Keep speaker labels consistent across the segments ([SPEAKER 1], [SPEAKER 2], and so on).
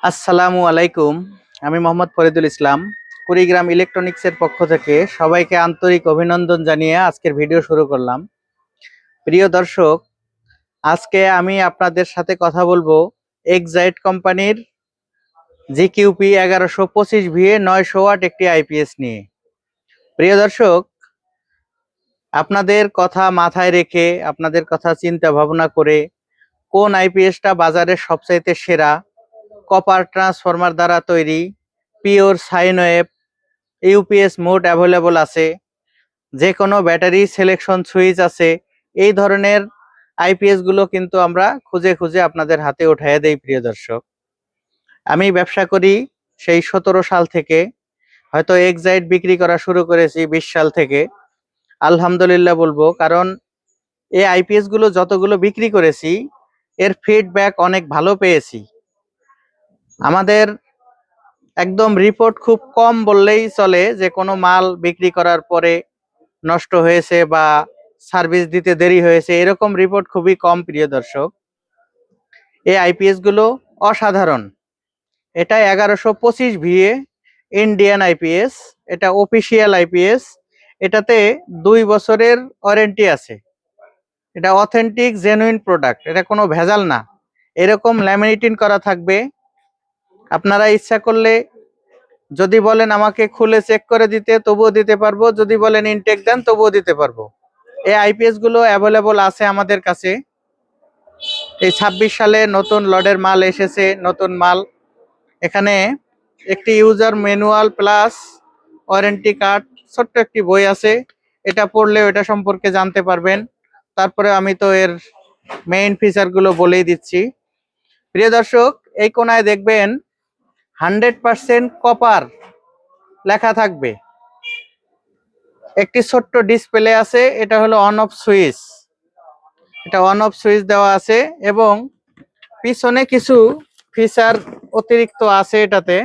[SPEAKER 1] আসসালামু আলাইকুম। আমি মোহাম্মদ ফরিদুল ইসলাম, কুড়িগ্রাম ইলেকট্রনিক্সের পক্ষ থেকে সবাইকে আন্তরিক অভিনন্দন জানিয়ে আজকের ভিডিও শুরু করলাম। প্রিয় দর্শক, আজকে আমি আপনাদের সাথে কথা বলবো এক্সাইট কোম্পানির জিকিউপি 1125 ভিএ 900 ওয়াট একটি আইপিএস নিয়ে। প্রিয় দর্শক, আপনাদের কথা মাথায় রেখে, আপনাদের কথা চিন্তা ভাবনা করে কোন আইপিএসটা বাজারে সবচাইতে সেরা, কপার ট্রান্সফরমার দ্বারা তৈরি, pure sine wave, UPS mode available আছে, যে কোনো ব্যাটারি সিলেকশন সুইচ আছে, এই ধরনের আইপিএস গুলো কিন্তু আমরা খুঁজে খুঁজে আপনাদের হাতে উঠাইয়া দেই। প্রিয় দর্শক, আমি ব্যবসা করি সেই 17 সাল থেকে, হয়তো এক্সাইট বিক্রি করা শুরু করেছি 20 সাল থেকে। আলহামদুলিল্লাহ বলবো, কারণ এই আইপিএস গুলো যতগুলো বিক্রি করেছি এর ফিডব্যাক অনেক ভালো পেয়েছি। আমাদের একদম রিপোর্ট খুব কম বললেই চলে, যে কোনো মাল বিক্রি করার পরে নষ্ট হয়েছে বা সার্ভিস দিতে দেরি হয়েছে, এরকম রিপোর্ট খুবই কম। প্রিয় দর্শক, এই আইপিএস গুলো অসাধারণ। এটা 1125 ভিএ ইন্ডিয়ান আইপিএস, এটা অফিসিয়াল আইপিএস। এটাতে 2 বছরের ওয়ারেন্টি আছে। এটা অথেন্টিক জেনুইন প্রোডাক্ট, এটা কোনো ভেজাল না। এরকম ল্যামিনেটিং করা থাকবে। আপনারা ইচ্ছা করলে যদি বলেন আমাকে খুলে চেক করে দিতে, তবুও দিতে পারবো। যদি বলেন ইনটেক দেন, তবুও দিতে পারবো। এই আইপিএস গুলো অ্যাভেলেবল আছে আমাদের কাছে। এই 26 সালে নতুন লটের মাল এসেছে, নতুন মাল। এখানে একটি user manual plus warranty card, ছোট্ট একটি বই আছে। এটা পড়লে এটা সম্পর্কে জানতে পারবেন। তারপরে আমি তো এর মেইন ফিচার গুলো বলেই দিচ্ছি। প্রিয় দর্শক, এই কোনায় দেখবেন 100% কপার লেখা থাকবে। একটি ছোট্ট ডিসপ্লে আছে, এটা হলো অন অফ সুইচ। এটা অন অফ সুইচ দেওয়া আছে এবং পিছনে কিছু ফিচার অতিরিক্ত আছে এটাতে।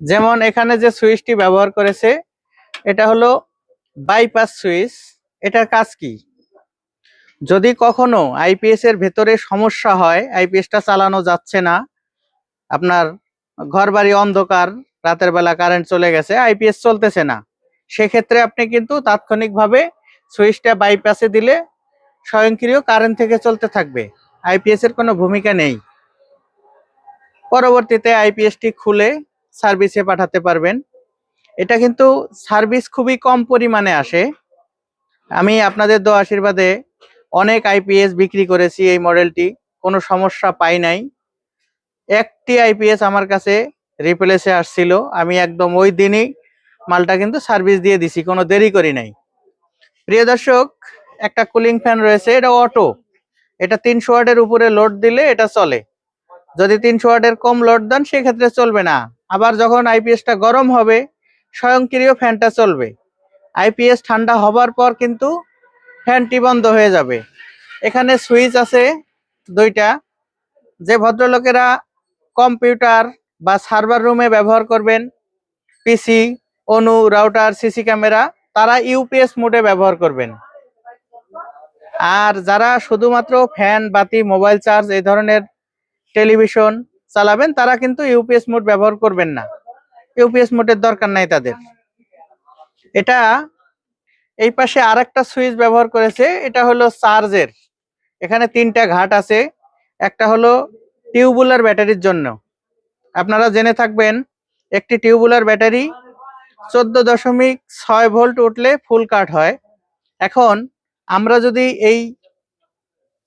[SPEAKER 1] যেমন এখানে যে সুইচটি ব্যবহার করেছে, এটা হলো বাইপাস সুইচ। এটার কাজ কি? যদি কখনো আইপিএস এর ভেতরে সমস্যা হয়, আইপিএসটা চালানো যাচ্ছে না, আপনার ঘরবাড়ি অন্ধকার, রাতের বেলা কারেন্ট চলে গেছে, আইপিএস চলতেছে না, সেক্ষেত্রে আপনি কিন্তু তাৎক্ষণিকভাবে সুইচটা বাইপাসে দিলে স্বয়ংক্রিয় কারেন্ট থেকে চলতে থাকবে। আইপিএস এর কোনো ভূমিকা নেই। পরবর্তীতে আইপিএসটি খুলে সার্ভিসে পাঠাতে পারবেন। এটা কিন্তু সার্ভিস খুবই কম পরিমাণে আসে। আমি আপনাদের দোয়া আশীর্বাদে অনেক আইপিএস বিক্রি করেছি, এই মডেলটি কোনো সমস্যা পাই নাই। একটি আইপিএস আমার কাছে রিপ্লেসে আসছিল, আমি একদম ওই দিনই মালটা কিন্তু সার্ভিস দিয়ে দিছি, কোনো দেরি করি নাই। প্রিয় দর্শক, একটা কুলিং ফ্যান রয়েছে, এটা অটো। এটা 300 ওয়াটের উপরে লোড দিলে এটা চলে। যদি 300 ওয়াটের কম লোড দেন, সেক্ষেত্রে চলবে না। আবার যখন আইপিএসটা গরম হবে, স্বয়ংক্রিয় ফ্যানটা চলবে। আইপিএস ঠান্ডা হবার পর কিন্তু ফ্যানটি বন্ধ হয়ে যাবে। এখানে সুইচ আছে 2টা। যে ভদ্রলোকেরা কম্পিউটার বা সার্ভার রুমে ব্যবহার করবেন, পিসি, অনু, রাউটার, সিসি ক্যামেরা, তারা ইউপিএস মোডে ব্যবহার করবেন। আর যারা শুধুমাত্র ফ্যান, বাতি, মোবাইল চার্জ, এই ধরনের টেলিভিশন চালাবেন, তারা কিন্তু ইউপিএস মোড ব্যবহার করবেন না। ইউপিএস মোডের দরকার নাই তাদের। এটা এই পাশে আরেকটা সুইচ ব্যবহার করেছে, এটা হলো চার্জের। এখানে 3টা ঘাট আছে। একটা হলো টিউবুলার ব্যাটারির জন্য। আপনারা জেনে থাকবেন, একটি টিউবুলার ব্যাটারি 14.6 ভোল্ট উঠলে ফুল কাট হয়। এখন আমরা যদি এই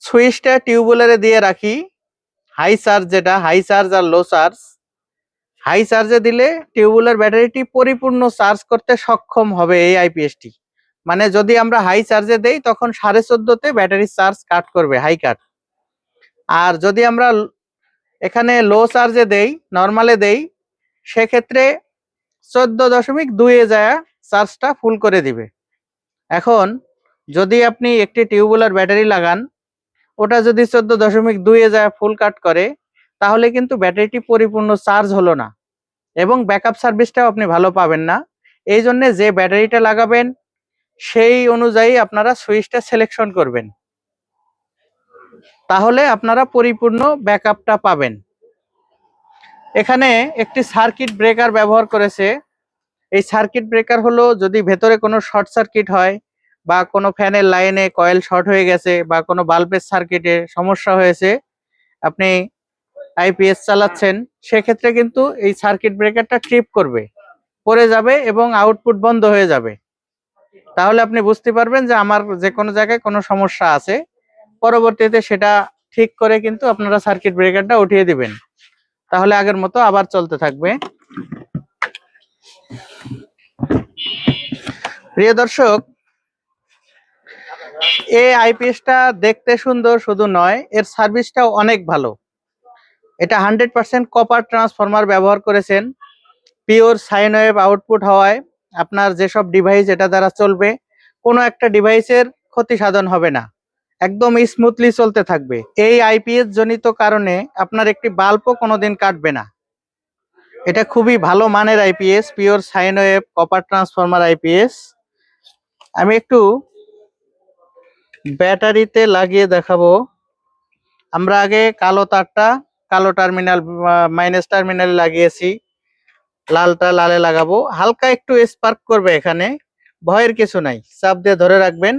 [SPEAKER 1] সুইচটা টিউবুলারে দিয়ে রাখি, হাই চার্জ, যেটা হাই চার্জ আর লো চার্জ, হাই চার্জে দিলে টিউবুলার ব্যাটারিটি পরিপূর্ণ চার্জ করতে সক্ষম হবে এই আইপিএসটি। মানে যদি আমরা হাই চার্জে দেই, তখন 14.5-তে ব্যাটারি চার্জ কাট করবে, হাই কাট। আর যদি আমরা এখানে লো চার্জে দেই, নর্মালে দেই, সেক্ষেত্রে 14.2-এ যায় চার্জটা ফুল করে দিবে। এখন যদি আপনি একটি টিউবুলার ব্যাটারি লাগান, ওটা যদি 14.2-এ যায় ফুল কাট করে, তাহলে কিন্তু ব্যাটারিটি পরিপূর্ণ চার্জ হলো না এবং ব্যাকআপ সার্ভিসটাও আপনি ভালো পাবেন না। এই জন্য যে ব্যাটারিটা লাগাবেন, সেই অনুযায়ী আপনারা সুইচটা সিলেকশন করবেন। তাহলে আপনারা পরিপূর্ণ ব্যাকআপটা পাবেন। এখানে একটি সার্কিট ব্রেকার ব্যবহার করেছে। এই সার্কিট ব্রেকার হলো যদি ভেতরে কোনো শর্ট সার্কিট হয় বা কোনো ফ্যানের লাইনে কয়েল শর্ট হয়ে গেছে বা কোনো বাল্বের সার্কিটে সমস্যা হয়েছে, আপনি আইপিএস চালাচ্ছেন, সেক্ষেত্রে কিন্তু এই সার্কিট ব্রেকারটা ট্রিপ করবে, পড়ে যাবে এবং আউটপুট বন্ধ হয়ে যাবে। তাহলে আপনি বুঝতে পারবেন যে আমার যে কোনো জায়গায় কোনো সমস্যা আছে। পরবর্তীতে সেটা ঠিক করে কিন্তু আপনারা সার্কিট ব্রেকারটা উঠিয়ে দিবেন, তাহলে আগের মতো আবার চলতে থাকবে। প্রিয় দর্শক, এই আইপিএসটা দেখতে সুন্দর শুধু নয়, এর সার্ভিসটাও অনেক ভালো। এটা 100% কপার ট্রান্সফরমার ব্যবহার করেছেন। পিওর সাইন ওয়েভ আউটপুট হওয়ায় আপনার যেসব ডিভাইস এটা দ্বারা চলবে, কোনো একটা ডিভাইসের ক্ষতি সাধন হবে না, একদম স্মুথলি চলতে থাকবে। এই আইপিএস জনিত কারণে আপনার একটি বাল্বও কোনোদিন কাটবে না। এটা খুবই ভালো মানের IPS, pure sine wave copper transformer IPS. আমি একটু ব্যাটারিতে লাগিয়ে দেখাবো। আমরা আগে কালো তারটা কালো টার্মিনাল মাইনাস টার্মিনালে লাগিয়েছি, লালটা লালে লাগাবো। হালকা একটু স্পার্ক করবে, এখানে ভয়ের কিছু নাই, চাপ দিয়ে ধরে রাখবেন।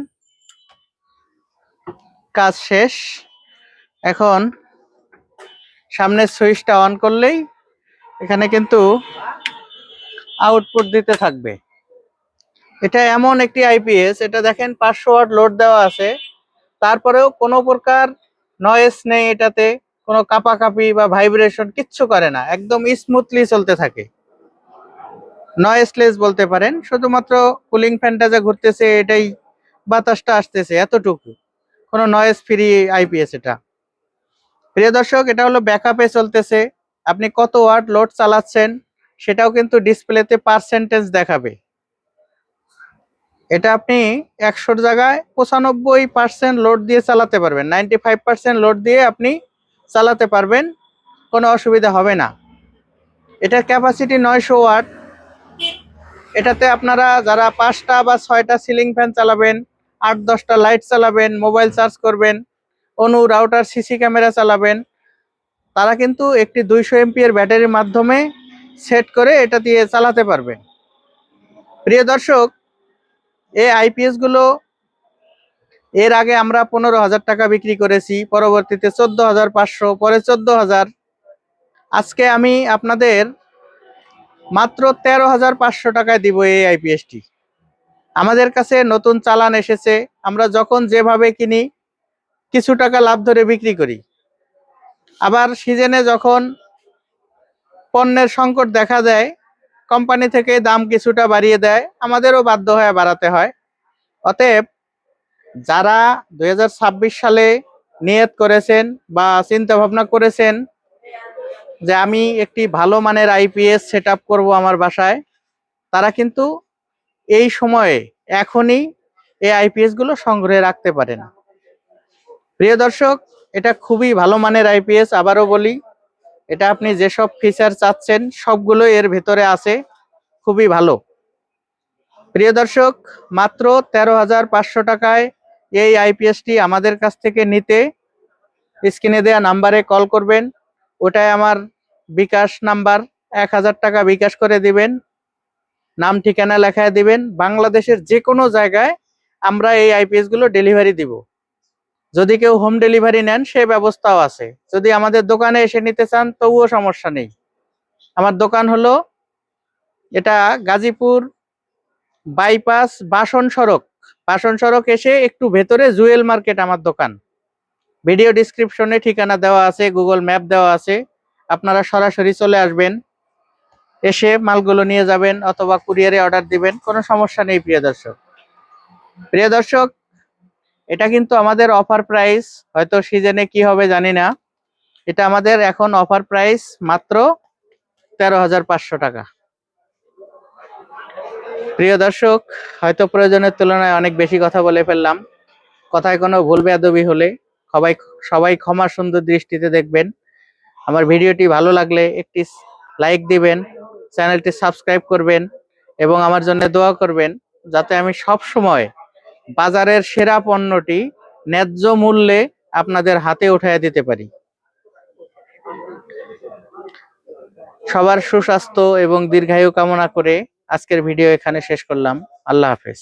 [SPEAKER 1] কাজ শেষ। এখন সামনের সুইচটা অন করলেই এখানে কিন্তু আউটপুট দিতে থাকবে। এটা এমন একটি আইপিএস, এটা দেখেন 500 ওয়াট লোড দেওয়া আছে, তারপরেও কোনো প্রকার নয়েজ নেই, এটাতে কোনো কাঁপাকাঁপি বা ভাইব্রেশন কিচ্ছু করে না, একদম স্মুথলি চলতে থাকে। নয়েজলেস বলতে পারেন, শুধুমাত্র কুলিং ফ্যানটা যা ঘুরতেছে এটাই বাতাসটা আসতেছে, এতটুকু। কোনো নয়েজ ফ্রি আইপিএস এটা। প্রিয় দর্শক, এটা হলো ব্যাকআপে চলতেছে। আপনি কত ওয়াট লোড চালাচ্ছেন সেটাও কিন্তু ডিসপ্লেতে পার্সেন্টেজ দেখাবে। এটা আপনি 100 জায়গায় 95% লোড দিয়ে চালাতে পারবেন, 95% লোড দিয়ে আপনি চালাতে পারবেন, কোনো অসুবিধা হবে না। এটার ক্যাপাসিটি 900 ওয়াট। এটাতে আপনারা যারা 5টা বা 6টা সিলিং ফ্যান চালাবেন, 8-10টা লাইট চালাবেন, মোবাইল চার্জ করবেন, অনু রাউটার সিসি ক্যামেরা চালাবেন, তারা কিন্তু একটি 200 এমপিএর ব্যাটারির মাধ্যমে সেট করে এটা দিয়ে চালাতে পারবেন। প্রিয় দর্শক, এই আইপিএস গুলো এর আগে আমরা 15,000 টাকা বিক্রি করেছি, পরবর্তীতে 14,500, পরে 14,000। আজকে আমি আপনাদের মাত্র 13,500 টাকায় দিব এই আইপিএসটি। আমাদের কাছে নতুন চালান এসেছে, আমরা যখন যেভাবে কিনি কিছু টাকা লাভ ধরে বিক্রি করি। আবার সিজনে যখন পণ্যের সংকট দেখা দেয়, কোম্পানি থেকে দাম কিছুটা বাড়িয়ে দেয়, আমাদেরও বাধ্য হয়ে বাড়াতে হয়। অতএব যারা 2026 সালে নিয়ত করেছেন বা চিন্তা ভাবনা করেছেন যে আমি একটি ভালো মানের আইপিএস সেট আপ করবো আমার বাসায়, তারা কিন্তু এই সময়ে এখনই এই আইপিএস গুলো সংগ্রহে রাখতে পারেন। প্রিয় দর্শক, এটা খুবই ভালো মানের আইপিএস। আবারও বলি, এটা আপনি যেসব ফিচার চাচ্ছেন সবগুলো এর ভেতরে আছে, খুবই ভালো। প্রিয় দর্শক, মাত্র 13,500 টাকায় এই আইপিএসটি আমাদের কাছ থেকে নিতে স্ক্রিনে দেওয়া নাম্বারে কল করবেন। ওটাই আমার বিকাশ নাম্বার, 1,000 টাকা বিকাশ করে দিবেন, নাম ঠিকানা লেখায় দিবেন। বাংলাদেশের যে কোনো জায়গায় আমরা এই আইপিএস গুলো ডেলিভারি দিব। যদি কেউ হোম ডেলিভারি নেন সে ব্যবস্থাও আছে। যদি আমাদের দোকানে এসে নিতে চান তবুও সমস্যা নেই। আমার দোকান হলো এটা গাজীপুর বাইপাস বাসন সড়ক এসে একটু ভেতরে জুয়েল মার্কেট আমার দোকান। ভিডিও ডিসক্রিপশনে ঠিকানা দেওয়া আছে, গুগল ম্যাপ দেওয়া আছে, আপনারা সরাসরি চলে আসবেন, এসে মালগুলো নিয়ে যাবেন অথবা কুরিয়ারে অর্ডার দিবেন, কোনো সমস্যা নেই। প্রিয় দর্শক, এটা কিন্তু আমাদের অফার প্রাইস, হয়তো সিজনে কি হবে জানি না। এটা আমাদের এখন অফার প্রাইস মাত্র 13,500 টাকা। প্রিয় দর্শক, হয়তো প্রয়োজনের তুলনায় অনেক বেশি কথা বলে ফেললাম। কথায় কোনো ভুল বেয়াদবি হলে সবাই ক্ষমা সুন্দর দৃষ্টিতে দেখবেন। আমার ভিডিওটি ভালো লাগলে একটি লাইক দিবেন, চ্যানেলটি সাবস্ক্রাইব করবেন এবং আমার জন্য দোয়া করবেন, যাতে আমি সব সময় বাজারের সেরা পণ্যটি ন্যায্য মূল্যে আপনাদের হাতে উঠাইয়া দিতে পারি। সবার সুস্বাস্থ্য এবং দীর্ঘায়ু কামনা করে আজকের ভিডিও এখানে শেষ করলাম। আল্লাহ হাফেজ।